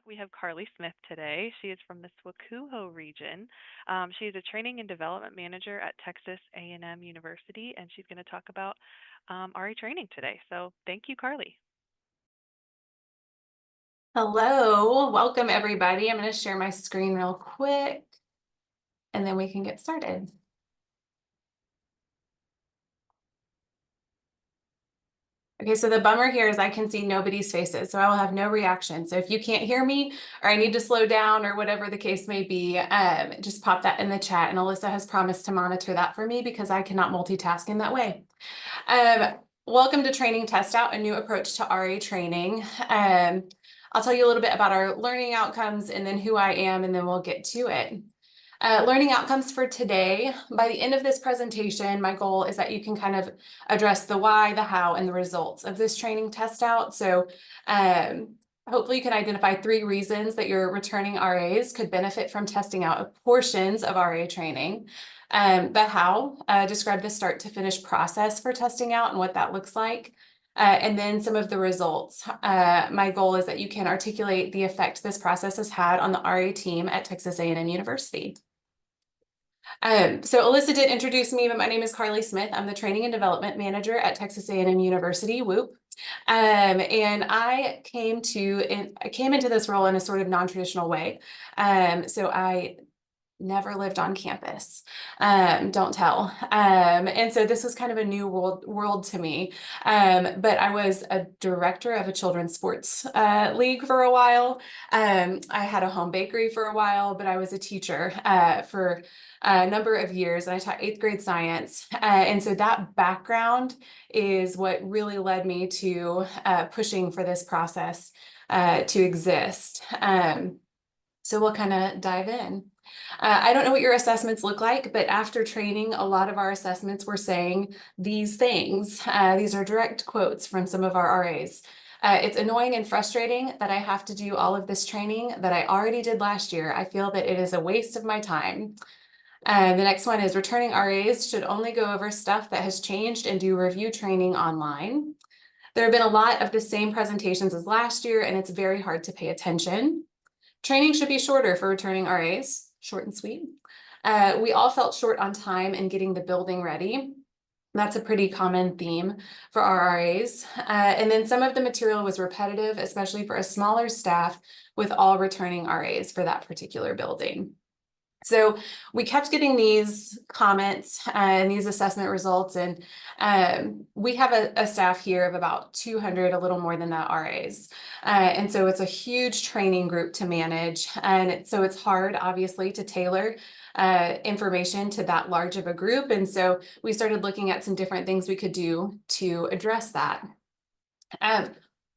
We have Carly Smith today. She is from the Swakuho region. She is a training and development manager at Texas A&M University, and she's going to talk about RA training today. So thank you, Carly. Hello, welcome everybody. I'm going to share my screen real quick and then we can get started. Okay, so the bummer here is I can see nobody's faces, so I will have no reaction. So if you can't hear me or I need to slow down or whatever the case may be, just pop that in the chat. And Alyssa has promised to monitor that for me because I cannot multitask in that way. Welcome to Training Test Out, a new approach to RA training. I'll tell you a little bit about our learning outcomes and then who I am, and then we'll get to it. Learning outcomes for today. By the end of this presentation, my goal is that you can kind of address the why, the how, and the results of this training test out. So hopefully you can identify 3 reasons that your returning RAs could benefit from testing out portions of RA training. The how, describe the start to finish process for testing out and what that looks like. And then some of the results. My goal is that you can articulate the effect this process has had on the RA team at Texas A&M University. So Alyssa did introduce me, but my name is Carly Smith. I'm the Training and Development Manager at Texas A&M University, WHOOP. And I came into this role in a sort of non-traditional way. So I never lived on campus. Don't tell. And so this was kind of a new world to me. But I was a director of a children's sports league for a while. I had a home bakery for a while, but I was a teacher for a number of years. And I taught 8th grade science. And so that background is what really led me to pushing for this process to exist. So we'll kind of dive in. I don't know what your assessments look like, but after training, a lot of our assessments were saying these things. These are direct quotes from some of our RAs. It's annoying and frustrating that I have to do all of this training that I already did last year. I feel that it is a waste of my time. The next one is returning RAs should only go over stuff that has changed and do review training online. There have been a lot of the same presentations as last year, and it's very hard to pay attention. Training should be shorter for returning RAs, short and sweet. We all felt short on time in getting the building ready. That's a pretty common theme for our RAs. And then some of the material was repetitive, especially for a smaller staff with all returning RAs for that particular building. So we kept getting these comments and these assessment results, and we have a staff here of about 200, a little more than that, RAs. And so it's a huge training group to manage. And so it's hard, obviously, to tailor information to that large of a group. And so we started looking at some different things we could do to address that.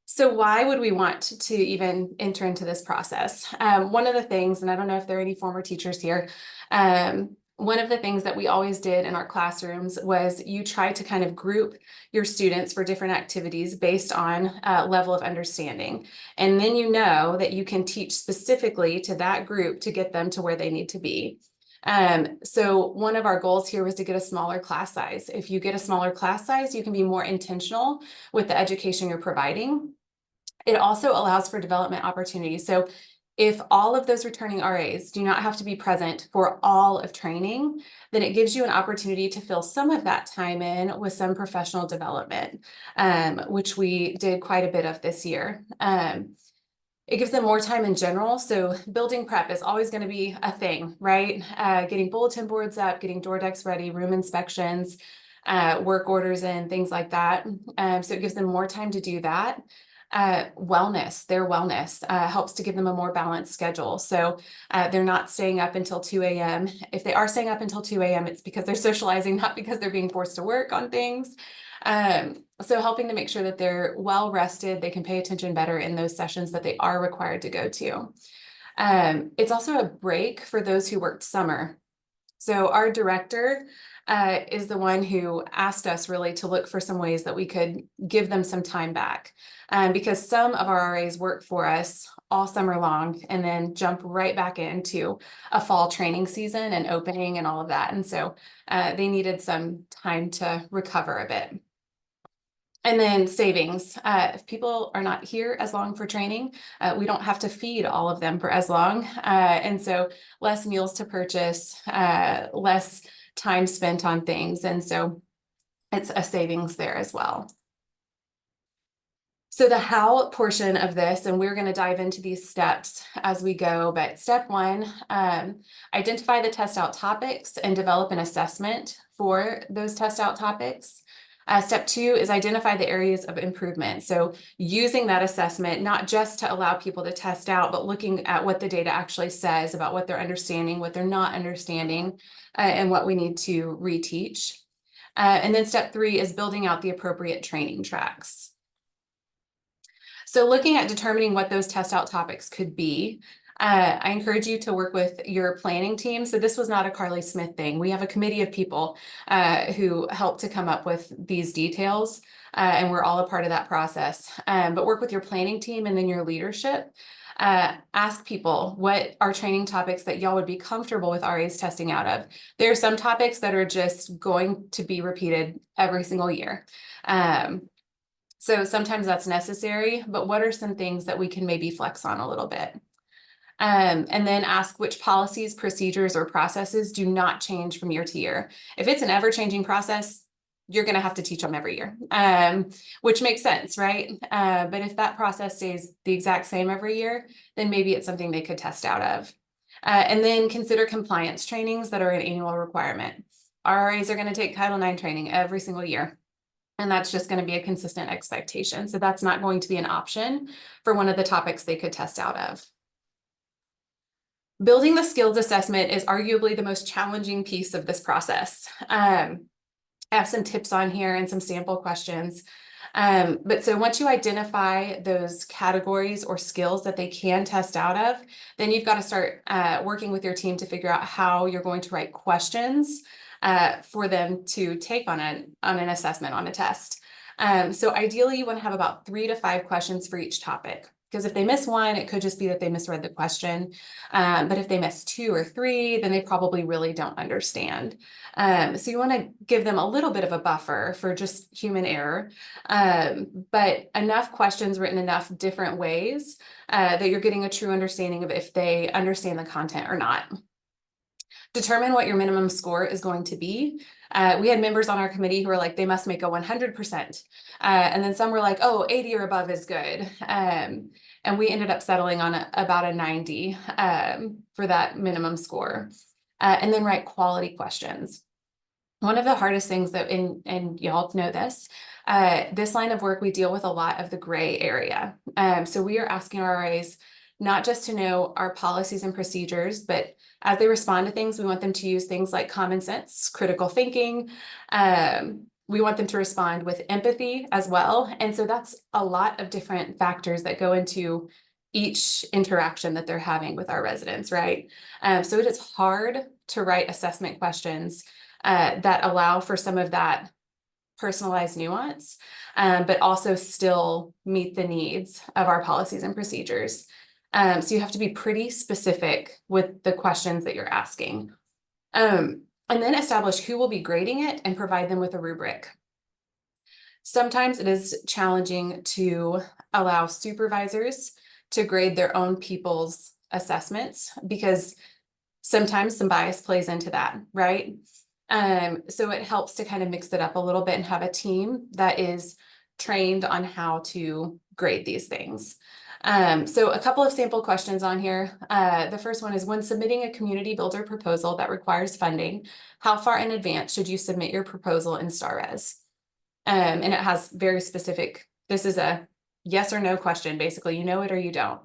So why would we want to even enter into this process? One of the things, and I don't know if there are any former teachers here, one of the things that we always did in our classrooms was you try to kind of group your students for different activities based on level of understanding. And then you know that you can teach specifically to that group to get them to where they need to be. So one of our goals here was to get a smaller class size. If you get a smaller class size, you can be more intentional with the education you're providing. It also allows for development opportunities. So if all of those returning RAs do not have to be present for all of training, then it gives you an opportunity to fill some of that time in with some professional development, which we did quite a bit of this year. It gives them more time in general. So building prep is always going to be a thing, right? Getting bulletin boards up, getting door decks ready, room inspections, work orders in, things like that. So it gives them more time to do that. Their wellness helps to give them a more balanced schedule. So they're not staying up until 2 a.m. If they are staying up until 2 a.m., it's because they're socializing, not because they're being forced to work on things. So helping to make sure that they're well rested, they can pay attention better in those sessions that they are required to go to. It's also a break for those who worked summer. So our director is the one who asked us really to look for some ways that we could give them some time back, because some of our RAs work for us all summer long and then jump right back into a fall training season and opening and all of that. And so they needed some time to recover a bit. And then savings. If people are not here as long for training, we don't have to feed all of them for as long. And so less meals to purchase, less time spent on things. And so it's a savings there as well. So the how portion of this, and we're going to dive into these steps as we go, but step one, identify the test out topics and develop an assessment for those test out topics. Step two is identify the areas of improvement. So using that assessment, not just to allow people to test out, but looking at what the data actually says about what they're understanding, what they're not understanding, and what we need to reteach. And then step three is building out the appropriate training tracks. So looking at determining what those test out topics could be, I encourage you to work with your planning team. So this was not a Carly Smith thing. We have a committee of people who help to come up with these details, and we're all a part of that process. But work with your planning team and then your leadership. Ask people what are training topics that y'all would be comfortable with RAs testing out of. There are some topics that are just going to be repeated every single year. So sometimes that's necessary, but what are some things that we can maybe flex on a little bit? And then ask which policies, procedures, or processes do not change from year to year. If it's an ever-changing process, you're going to have to teach them every year, which makes sense, right? But if that process stays the exact same every year, then maybe it's something they could test out of. And then consider compliance trainings that are an annual requirement. RRAs are going to take Title IX training every single year. And that's just going to be a consistent expectation. So that's not going to be an option for one of the topics they could test out of. Building the skills assessment is arguably the most challenging piece of this process. I have some tips on here and some sample questions. But so once you identify those categories or skills that they can test out of, then you've got to start working with your team to figure out how you're going to write questions for them to take on an assessment on a test. So ideally you want to have about 3 to 5 questions for each topic, because if they miss one, it could just be that they misread the question. But if they miss 2 or 3, then they probably really don't understand. So you want to give them a little bit of a buffer for just human error, but enough questions written enough different ways that you're getting a true understanding of if they understand the content or not. Determine what your minimum score is going to be. We had members on our committee who were like, they must make a 100%. And then some were like, oh, 80 or above is good. And we ended up settling on about a 90 for that minimum score. And then write quality questions. One of the hardest things that, and y'all know this line of work, we deal with a lot of the gray area. So we are asking our RAs not just to know our policies and procedures, but as they respond to things, we want them to use things like common sense, critical thinking. We want them to respond with empathy as well. And so that's a lot of different factors that go into each interaction that they're having with our residents, right? So it is hard to write assessment questions that allow for some of that personalized nuance, but also still meet the needs of our policies and procedures. So you have to be pretty specific with the questions that you're asking. And then establish who will be grading it and provide them with a rubric. Sometimes it is challenging to allow supervisors to grade their own people's assessments because sometimes some bias plays into that, right? So it helps to kind of mix it up a little bit and have a team that is trained on how to grade these things. So a couple of sample questions on here. The first one is, when submitting a community builder proposal that requires funding, how far in advance should you submit your proposal in StarRez? And it has very specific, this is a yes or no question, basically, you know it or you don't.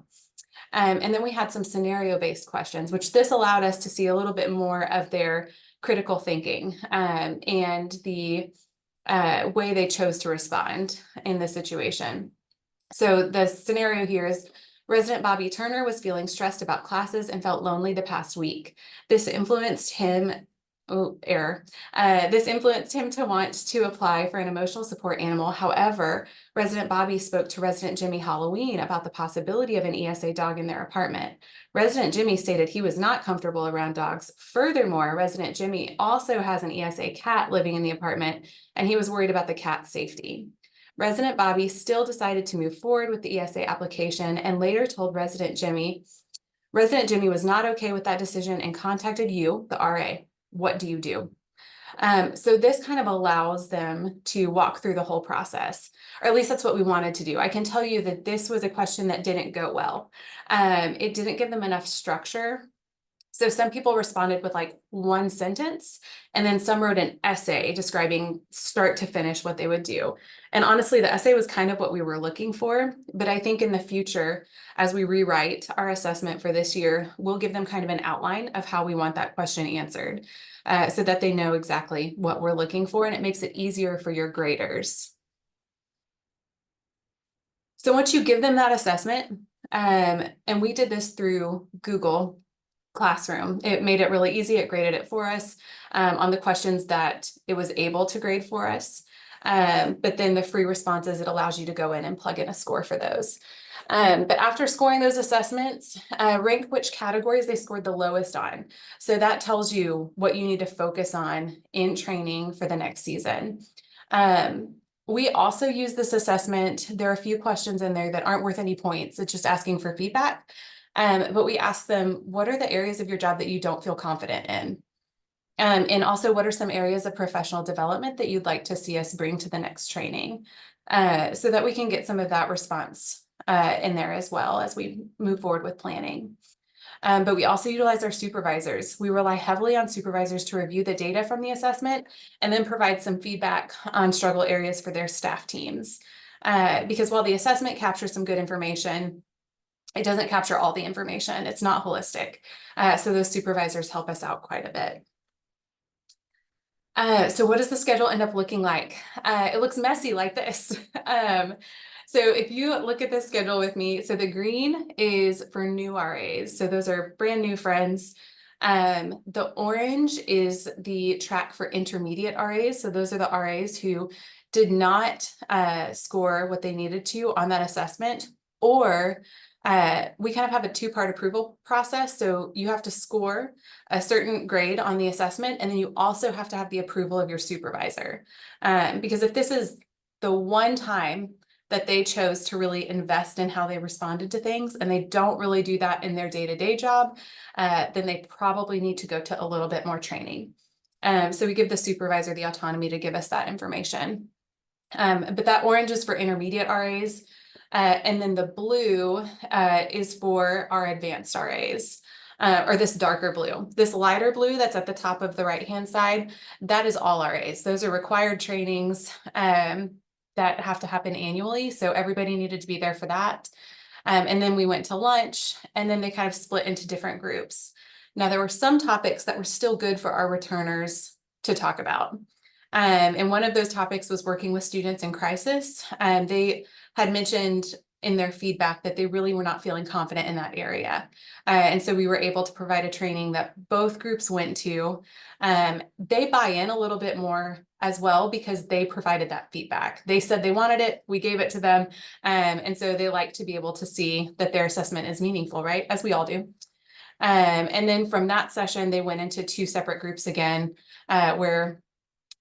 And then we had some scenario-based questions, which this allowed us to see a little bit more of their critical thinking and the way they chose to respond in this situation. So the scenario here is, resident Bobby Turner was feeling stressed about classes and felt lonely the past week. This influenced him, this influenced him to want to apply for an emotional support animal. However, resident Bobby spoke to resident Jimmy Halloween about the possibility of an ESA dog in their apartment. Resident Jimmy stated he was not comfortable around dogs. Furthermore, resident Jimmy also has an ESA cat living in the apartment, and he was worried about the cat's safety. Resident Bobby still decided to move forward with the ESA application and later told Resident Jimmy was not okay with that decision and contacted you, the RA. What do you do? So this kind of allows them to walk through the whole process, or at least that's what we wanted to do. I can tell you that this was a question that didn't go well. It didn't give them enough structure. So some people responded with like one sentence, and then some wrote an essay describing start to finish what they would do. And honestly, the essay was kind of what we were looking for. But I think in the future, as we rewrite our assessment for this year, we'll give them kind of an outline of how we want that question answered, so that they know exactly what we're looking for, and it makes it easier for your graders. So once you give them that assessment, and we did this through Google Classroom. It made it really easy. It graded it for us on the questions that it was able to grade for us. But then the free responses, it allows you to go in and plug in a score for those. But after scoring those assessments, rank which categories they scored the lowest on. So that tells you what you need to focus on in training for the next season. We also use this assessment. There are a few questions in there that aren't worth any points. It's just asking for feedback. But we ask them, what are the areas of your job that you don't feel confident in? And also, what are some areas of professional development that you'd like to see us bring to the next training? So that we can get some of that response in there as well as we move forward with planning. But we also utilize our supervisors. We rely heavily on supervisors to review the data from the assessment and then provide some feedback on struggle areas for their staff teams. Because while the assessment captures some good information, it doesn't capture all the information. It's not holistic. So those supervisors help us out quite a bit. So what does the schedule end up looking like? It looks messy like this. So if you look at this schedule with me, so the green is for new RAs. So those are brand new friends. The orange is the track for intermediate RAs. So those are the RAs who did not score what they needed to on that assessment, or we kind of have a two-part approval process. So you have to score a certain grade on the assessment, and then you also have to have the approval of your supervisor. Because if this is the one time that they chose to really invest in how they responded to things, and they don't really do that in their day-to-day job, then they probably need to go to a little bit more training. So we give the supervisor the autonomy to give us that information. But that orange is for intermediate RAs. And then the blue is for our advanced RAs, or this darker blue. This lighter blue that's at the top of the right-hand side, that is all RAs. Those are required trainings that have to happen annually. So everybody needed to be there for that. And then we went to lunch, and then they kind of split into different groups. Now, there were some topics that were still good for our returners to talk about. And one of those topics was working with students in crisis. They had mentioned in their feedback that they really were not feeling confident in that area. And so we were able to provide a training that both groups went to. They buy in a little bit more as well because they provided that feedback. They said they wanted it, we gave it to them. And so they like to be able to see that their assessment is meaningful, right? As we all do. And then from that session, they went into two separate groups again, where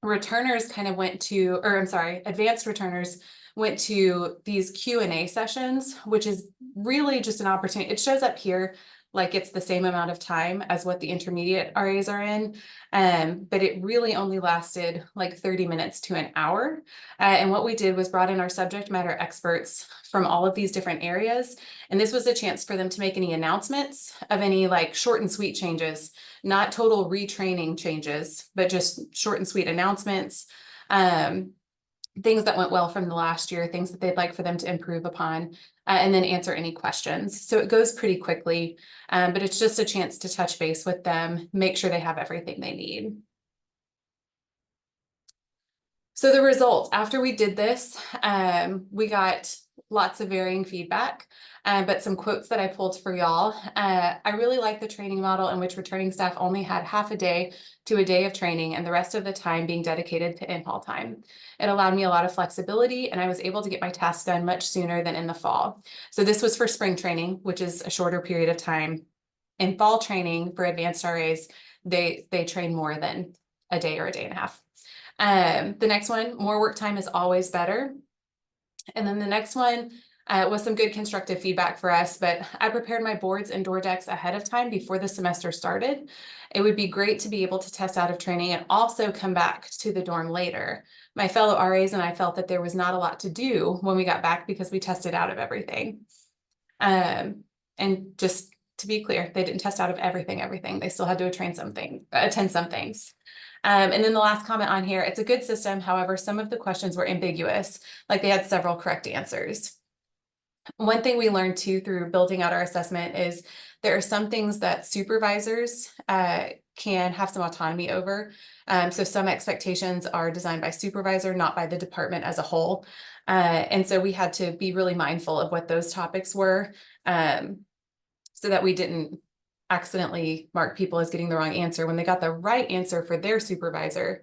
returners kind of went to, or I'm sorry, advanced returners went to these Q&A sessions, which is really just an opportunity. It shows up here like it's the same amount of time as what the intermediate RAs are in, but it really only lasted like 30 minutes to an hour. And what we did was brought in our subject matter experts from all of these different areas. And this was a chance for them to make any announcements of any like short and sweet changes, not total retraining changes, but just short and sweet announcements. Things that went well from the last year, things that they'd like for them to improve upon, and then answer any questions. So it goes pretty quickly, but it's just a chance to touch base with them, make sure they have everything they need. So the results, after we did this, we got lots of varying feedback, but some quotes that I pulled for y'all. I really like the training model in which returning staff only had half a day to a day of training and the rest of the time being dedicated to in-hall time. It allowed me a lot of flexibility, and I was able to get my tasks done much sooner than in the fall. So this was for spring training, which is a shorter period of time. In fall training for advanced RAs, they train more than a day or a day and a half. The next one, more work time is always better. And then the next one was some good constructive feedback for us, but I prepared my boards and door decks ahead of time before the semester started. It would be great to be able to test out of training and also come back to the dorm later. My fellow RAs and I felt that there was not a lot to do when we got back because we tested out of everything. And just to be clear, they didn't test out of everything. They still had to attend some things. And then the last comment on here, it's a good system. However, some of the questions were ambiguous, like they had several correct answers. One thing we learned too through building out our assessment is there are some things that supervisors can have some autonomy over. So some expectations are designed by supervisor, not by the department as a whole. And so we had to be really mindful of what those topics were, so that we didn't accidentally mark people as getting the wrong answer when they got the right answer for their supervisor.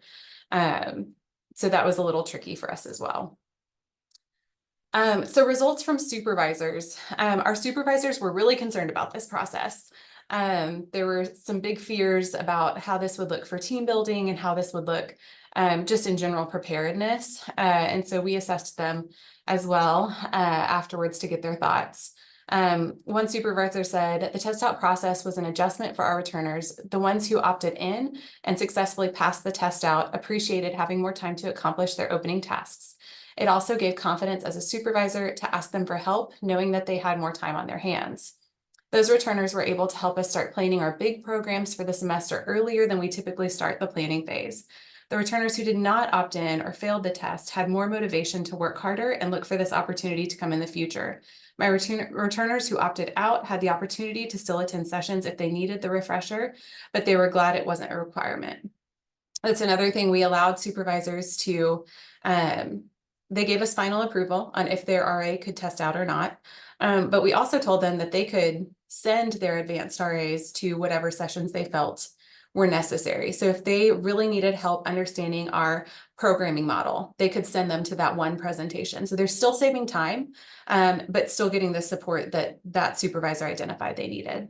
So that was a little tricky for us as well. So results from supervisors. Our supervisors were really concerned about this process. There were some big fears about how this would look for team building and how this would look just in general preparedness. And so we assessed them as well afterwards to get their thoughts. One supervisor said the test out process was an adjustment for our returners. The ones who opted in and successfully passed the test out appreciated having more time to accomplish their opening tasks. It also gave confidence as a supervisor to ask them for help, knowing that they had more time on their hands. Those returners were able to help us start planning our big programs for the semester earlier than we typically start the planning phase. The returners who did not opt in or failed the test had more motivation to work harder and look for this opportunity to come in the future. My returners who opted out had the opportunity to still attend sessions if they needed the refresher, but they were glad it wasn't a requirement. That's another thing we allowed supervisors to, they gave us final approval on if their RA could test out or not. But we also told them that they could send their advanced RAs to whatever sessions they felt were necessary. So if they really needed help understanding our programming model, they could send them to that one presentation. So they're still saving time, but still getting the support that that supervisor identified they needed.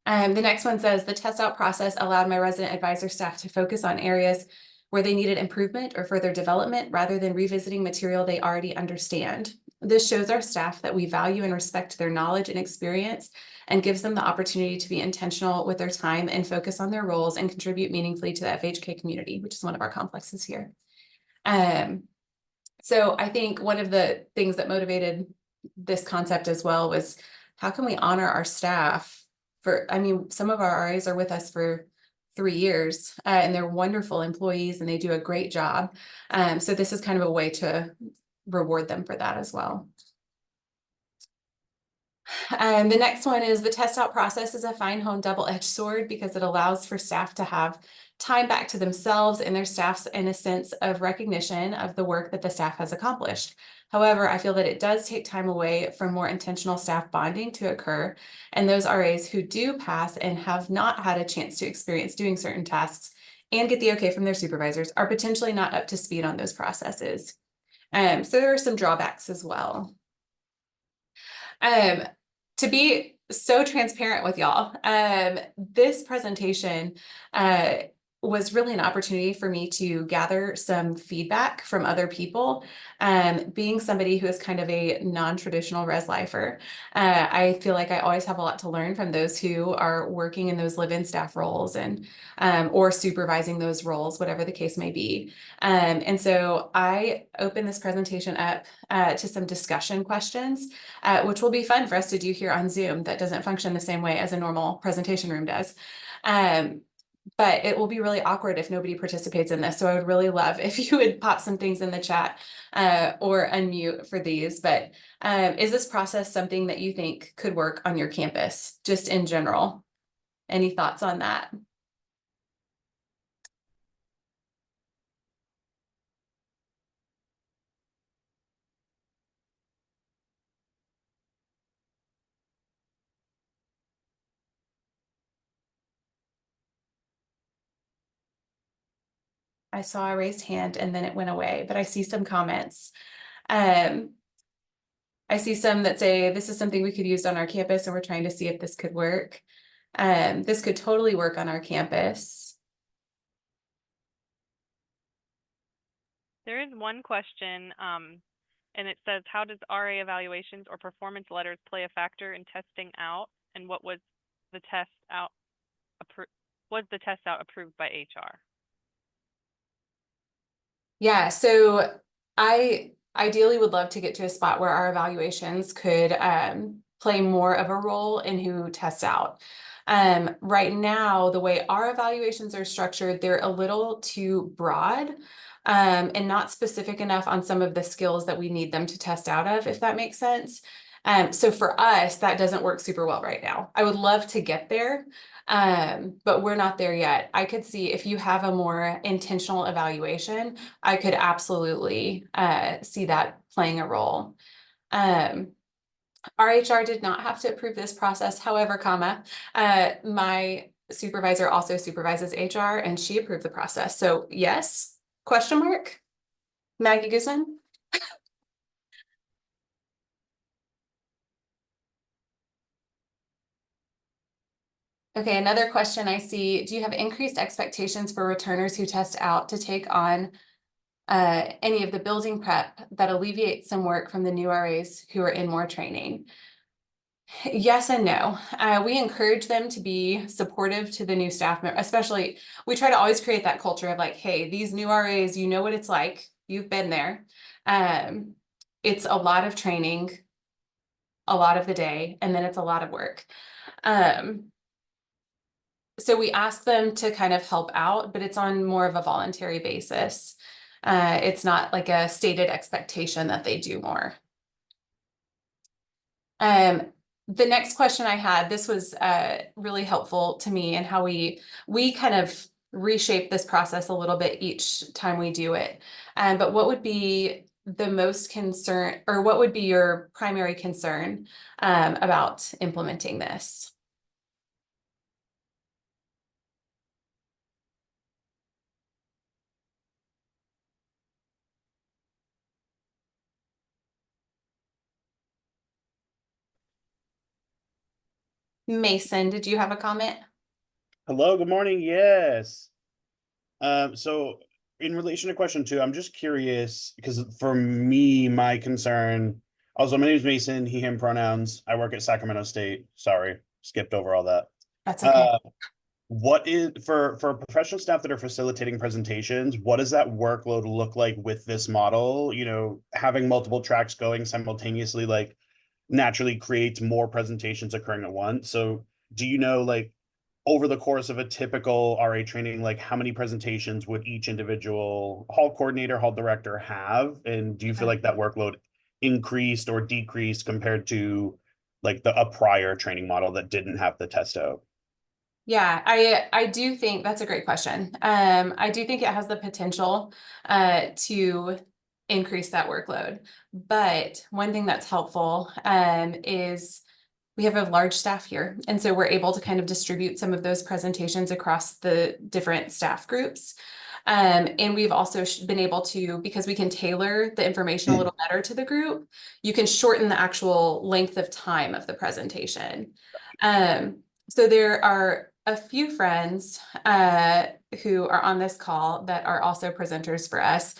The next one says the test out process allowed my resident advisor staff to focus on areas where they needed improvement or further development rather than revisiting material they already understand. This shows our staff that we value and respect their knowledge and experience and gives them the opportunity to be intentional with their time and focus on their roles and contribute meaningfully to the FHK community, which is one of our complexes here. So I think one of the things that motivated this concept as well was how can we honor our staff for, I mean, some of our RAs are with us for 3 years and they're wonderful employees and they do a great job. So this is kind of a way to reward them for that as well. The next one is the test out process is a fine honed double-edged sword because it allows for staff to have time back to themselves and their staffs in a sense of recognition of the work that the staff has accomplished. However, I feel that it does take time away from more intentional staff bonding to occur, and those RAs who do pass and have not had a chance to experience doing certain tasks and get the okay from their supervisors are potentially not up to speed on those processes. So there are some drawbacks as well. To be so transparent with y'all, this presentation was really an opportunity for me to gather some feedback from other people. Being somebody who is kind of a non-traditional res lifer, I feel like I always have a lot to learn from those who are working in those live-in staff roles and or supervising those roles, whatever the case may be. And so I open this presentation up to some discussion questions, which will be fun for us to do here on Zoom. That doesn't function the same way as a normal presentation room does. But it will be really awkward if nobody participates in this. So I would really love if you would pop some things in the chat or unmute for these. But is this process something that you think could work on your campus, just in general? Any thoughts on that? I saw a raised hand and then it went away, but I see some comments. I see some that say this is something we could use on our campus and we're trying to see if this could work. This could totally work on our campus. There is one question, and it says, how does RA evaluations or performance letters play a factor in testing out? And what was the test out was the test out approved by HR? Yeah, so I ideally would love to get to a spot where our evaluations could play more of a role in who tests out. Right now, the way our evaluations are structured, they're a little too broad and not specific enough on some of the skills that we need them to test out of, if that makes sense. So for us, that doesn't work super well right now. I would love to get there, but we're not there yet. I could see if you have a more intentional evaluation, I could absolutely see that playing a role. Our HR did not have to approve this process. However, my supervisor also supervises HR and she approved the process. So yes, question mark, Maggie Guzman. Okay, another question I see, do you have increased expectations for returners who test out to take on any of the building prep that alleviates some work from the new RAs who are in more training? Yes and no. We encourage them to be supportive to the new staff member, especially we try to always create that culture of like, hey, these new RAs, you know what it's like. You've been there. It's a lot of training, a lot of the day, and then it's a lot of work. So we ask them to kind of help out, but it's on more of a voluntary basis. It's not like a stated expectation that they do more. The next question I had, this was really helpful to me and how we kind of reshape this process a little bit each time we do it. But what would be the most concern, or what would be your primary concern about implementing this? Mason, did you have a comment? Hello, good morning. Yes. So in relation to question two, I'm just curious because for me, my concern. Also, my name is Mason. He, him pronouns. I work at Sacramento State. Sorry, skipped over all that. That's okay. What is for professional staff that are facilitating presentations? What does that workload look like with this model? You know, having multiple tracks going simultaneously, like naturally creates more presentations occurring at once. So, do you know, like, over the course of a typical RA training, like how many presentations would each individual hall coordinator, hall director have? And do you feel like that workload increased or decreased compared to like a prior training model that didn't have the test out? Yeah, I do think that's a great question. I do think it has the potential to increase that workload. But one thing that's helpful is we have a large staff here. And so we're able to kind of distribute some of those presentations across the different staff groups. And we've also been able to, because we can tailor the information a little better to the group, you can shorten the actual length of time of the presentation. So there are a few friends who are on this call that are also presenters for us.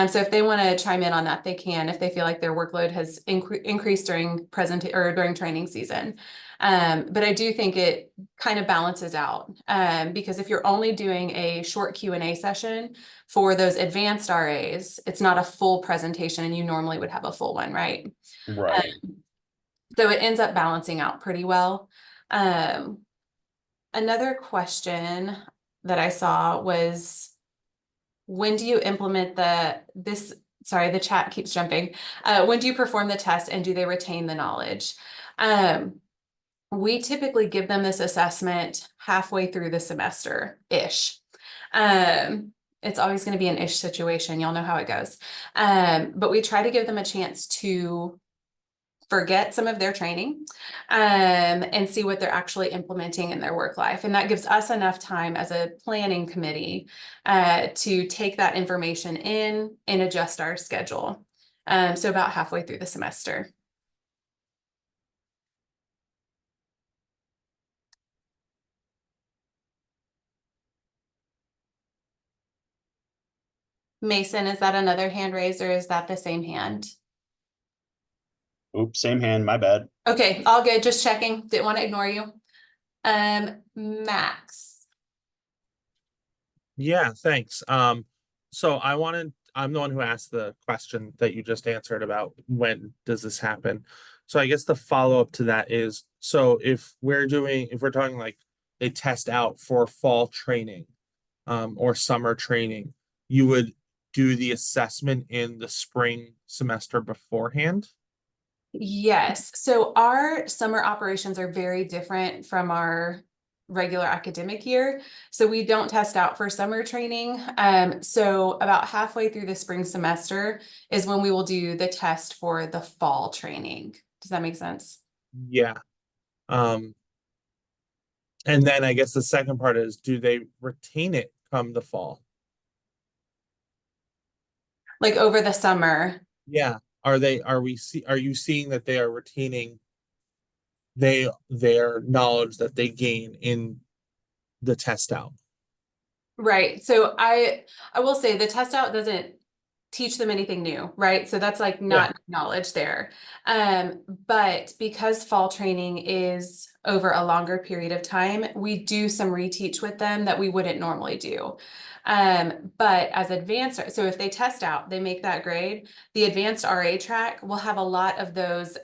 So if they want to chime in on that, they can, if they feel like their workload has increased during during training season. But I do think it kind of balances out because if you're only doing a short Q&A session for those advanced RAs, it's not a full presentation and you normally would have a full one, right? Right. So it ends up balancing out pretty well. Another question that I saw was, when do you implement sorry, the chat keeps jumping. When do you perform the test and do they retain the knowledge? We typically give them this assessment halfway through the semester-ish. It's always going to be an ish situation. Y'all know how it goes. But we try to give them a chance to forget some of their training and see what they're actually implementing in their work life. And that gives us enough time as a planning committee to take that information in and adjust our schedule. So about halfway through the semester. Mason, is that another hand raised or is that the same hand? Oops, same hand, my bad. Okay, all good, just checking, didn't want to ignore you. Max. Yeah, thanks. So I'm the one who asked the question that you just answered about when does this happen? So I guess the follow-up to that is, so if we're talking like they test out for fall training, or summer training, you would do the assessment in the spring semester beforehand? Yes, so our summer operations are very different from our regular academic year. So we don't test out for summer training. So about halfway through the spring semester is when we will do the test for the fall training. Does that make sense? Yeah. And then I guess the second part is, do they retain it come the fall? Like over the summer. Yeah. Are you seeing that they are retaining their knowledge that they gain in the test out? Right. So I will say the test out doesn't teach them anything new, right? So that's like Yeah. not knowledge there. But because fall training is over a longer period of time, we do some reteach with them that we wouldn't normally do. But as advanced, so if they test out, they make that grade, the advanced RA track will have a lot of those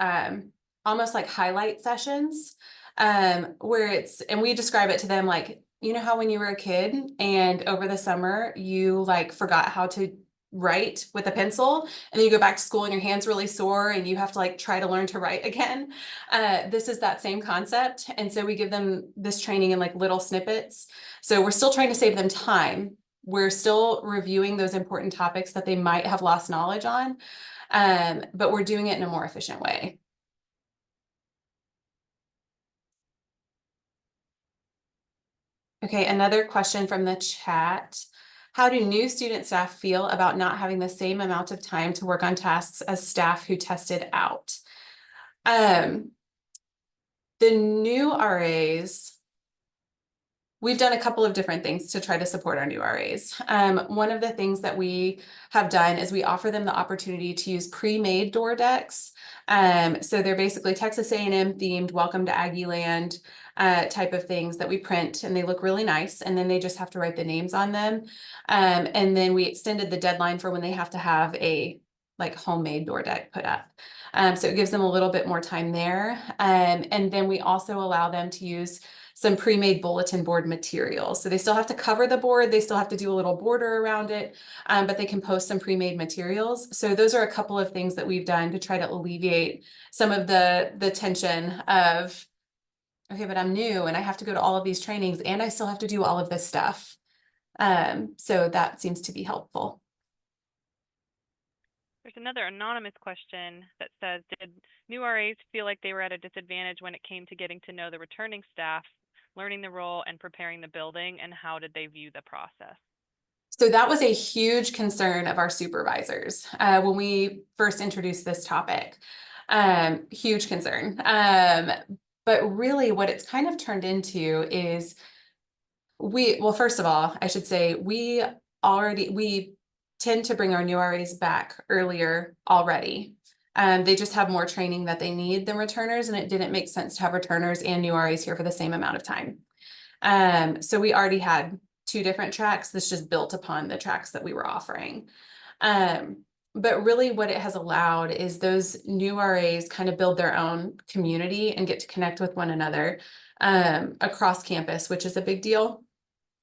almost like highlight sessions where and we describe it to them like, you know how when you were a kid and over the summer you like forgot how to write with a pencil and then you go back to school and your hands really sore and you have to like try to learn to write again. This is that same concept. And so we give them this training in like little snippets. So we're still trying to save them time. We're still reviewing those important topics that they might have lost knowledge on. But we're doing it in a more efficient way. Okay, another question from the chat. How do new student staff feel about not having the same amount of time to work on tasks as staff who tested out? The new RAs, we've done a couple of different things to try to support our new RAs. One of the things that we have done is we offer them the opportunity to use pre-made door decks. So they're basically Texas A&M themed, welcome to Aggieland type of things that we print, and they look really nice. And then they just have to write the names on them. And then we extended the deadline for when they have to have a like homemade door deck put up. So it gives them a little bit more time there. And then we also allow them to use some pre-made bulletin board materials. So they still have to cover the board, they still have to do a little border around it, but they can post some pre-made materials. So those are a couple of things that we've done to try to alleviate some of the tension of, okay, but I'm new and I have to go to all of these trainings and I still have to do all of this stuff. So that seems to be helpful. There's another anonymous question that says, did new RAs feel like they were at a disadvantage when it came to getting to know the returning staff, learning the role, and preparing the building, and how did they view the process? So that was a huge concern of our supervisors when we first introduced this topic. Huge concern. But really what it's kind of turned into is well, first of all, I should say we tend to bring our new RAs back earlier already. They just have more training that they need than returners, and it didn't make sense to have returners and new RAs here for the same amount of time. So we already had 2 different tracks. This just built upon the tracks that we were offering. But really what it has allowed is those new RAs kind of build their own community and get to connect with one another across campus, which is a big deal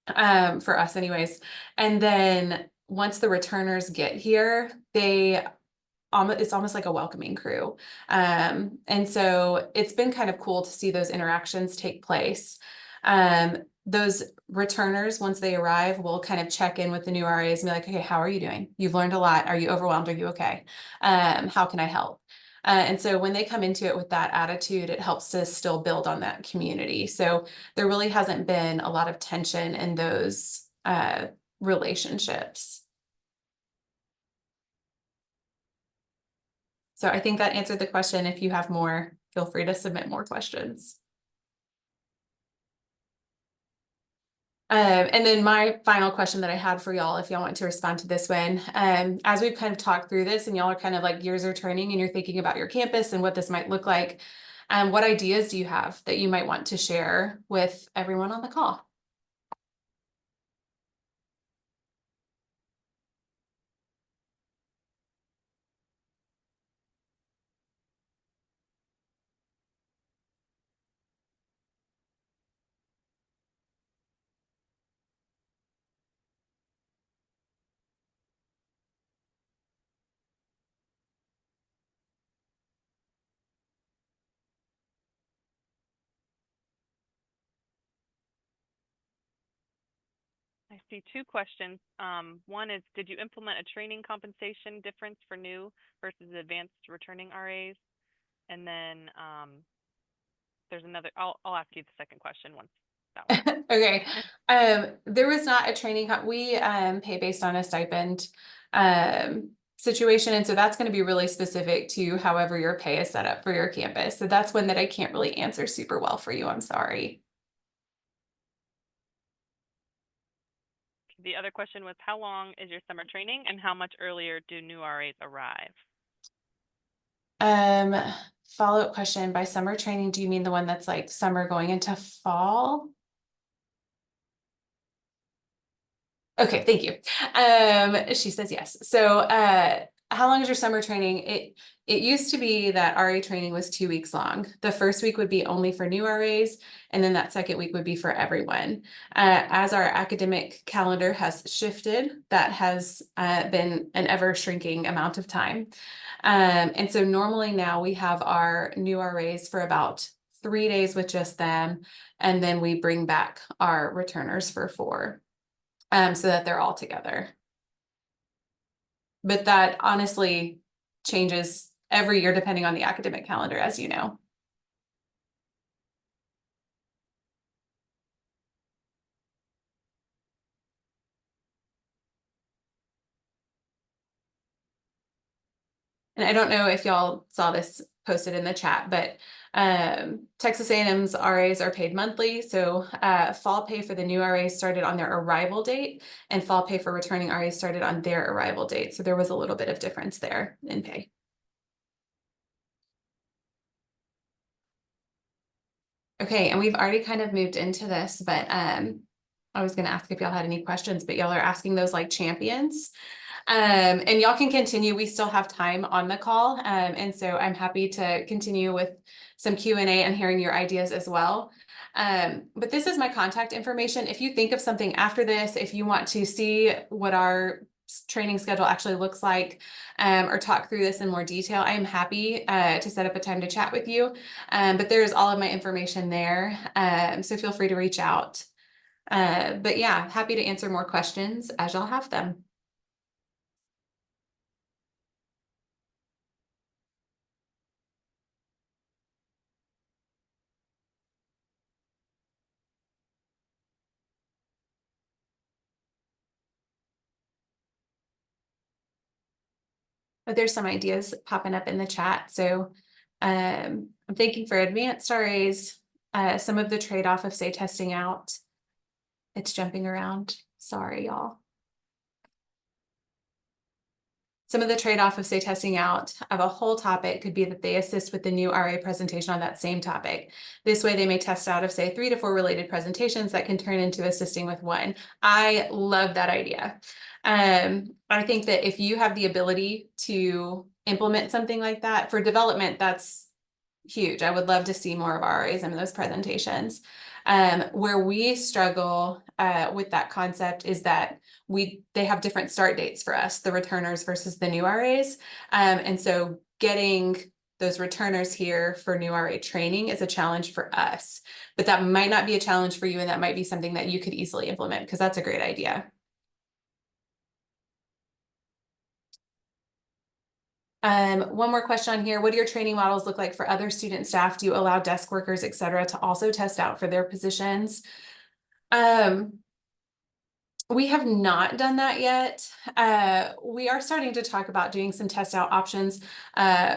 for us anyways. And then once the returners get here, it's almost like a welcoming crew. And so it's been kind of cool to see those interactions take place. Those returners, once they arrive, will kind of check in with the new RAs and be like, okay, how are you doing? You've learned a lot. Are you overwhelmed? Are you okay? How can I help? And so when they come into it with that attitude, it helps to still build on that community. So there really hasn't been a lot of tension in those relationships. So I think that answered the question. If you have more, feel free to submit more questions. And then my final question that I had for y'all, if y'all want to respond to this one, as we've kind of talked through this and y'all are kind of like gears are turning and you're thinking about your campus and what this might look like, what ideas do you have that you might want to share with everyone on the call? I see two questions. One is, did you implement a training compensation difference for new versus advanced returning RAs? And then there's another, I'll ask you the second question once that one. Okay. There was not a training, we pay based on a stipend situation. And so that's going to be really specific to however your pay is set up for your campus. So that's one that I can't really answer super well for you. I'm sorry. The other question was, how long is your summer training and how much earlier do new RAs arrive? Follow-up question, by summer training, do you mean the one that's like summer going into fall? Okay, thank you. She says yes. So, how long is your summer training? It used to be that RA training was 2 weeks long. The first week would be only for new RAs, and then that second week would be for everyone. As our academic calendar has shifted, that has been an ever shrinking amount of time. And so normally now we have our new RAs for about 3 days with just them, and then we bring back our returners for 4. So that they're all together. But that honestly changes every year depending on the academic calendar, as you know. And I don't know if y'all saw this posted in the chat, but Texas A&M's RAs are paid monthly. So fall pay for the new RAs started on their arrival date, and fall pay for returning RAs started on their arrival date. So there was a little bit of difference there in pay. Okay, and we've already kind of moved into this, but I was gonna ask if y'all had any questions, but y'all are asking those like champions. And y'all can continue, we still have time on the call. And so I'm happy to continue with some Q&A and hearing your ideas as well. But this is my contact information. If you think of something after this, if you want to see what our training schedule actually looks like, or talk through this in more detail, I am happy to set up a time to chat with you. But there's all of my information there. So feel free to reach out. But yeah, happy to answer more questions as y'all have them. But there's some ideas popping up in the chat. So I'm thinking for advanced RAs, some of the trade-off of say testing out. It's jumping around. Sorry, y'all. Some of the trade-off of say testing out of a whole topic could be that they assist with the new RA presentation on that same topic. This way they may test out of say 3 to 4 related presentations that can turn into assisting with one. I love that idea. I think that if you have the ability to implement something like that for development, that's huge. I would love to see more of our RAs in those presentations. Where we struggle with that concept is that they have different start dates for us, the returners versus the new RAs. And so getting those returners here for new RA training is a challenge for us, but that might not be a challenge for you. And that might be something that you could easily implement because that's a great idea. One more question on here. What do your training models look like for other student staff? Do you allow desk workers, et cetera, to also test out for their positions? We have not done that yet. We are starting to talk about doing some test out options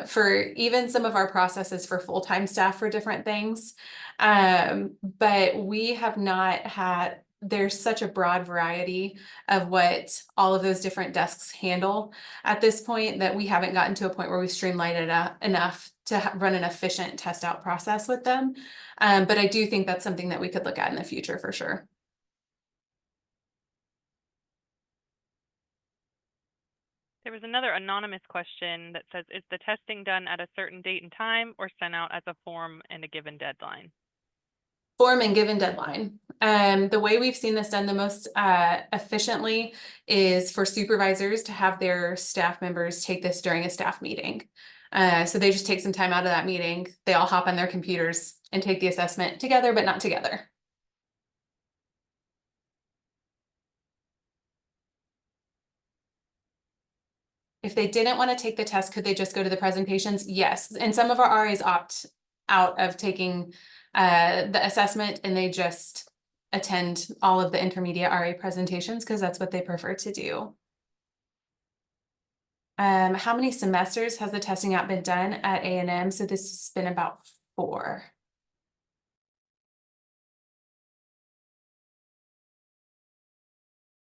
for even some of our processes for full-time staff for different things. But we have not had there's such a broad variety of what all of those different desks handle at this point that we haven't gotten to a point where we've streamlined it enough to run an efficient test out process with them. But I do think that's something that we could look at in the future for sure. There was another anonymous question that says, is the testing done at a certain date and time or sent out as a form and a given deadline? Form and given deadline. The way we've seen this done the most efficiently is for supervisors to have their staff members take this during a staff meeting. So they just take some time out of that meeting. They all hop on their computers and take the assessment together, but not together. If they didn't want to take the test, could they just go to the presentations? Yes. And some of our RAs opt out of taking the assessment and they just attend all of the intermediate RA presentations because that's what they prefer to do. How many semesters has the testing out been done at A&M? So this has been about 4.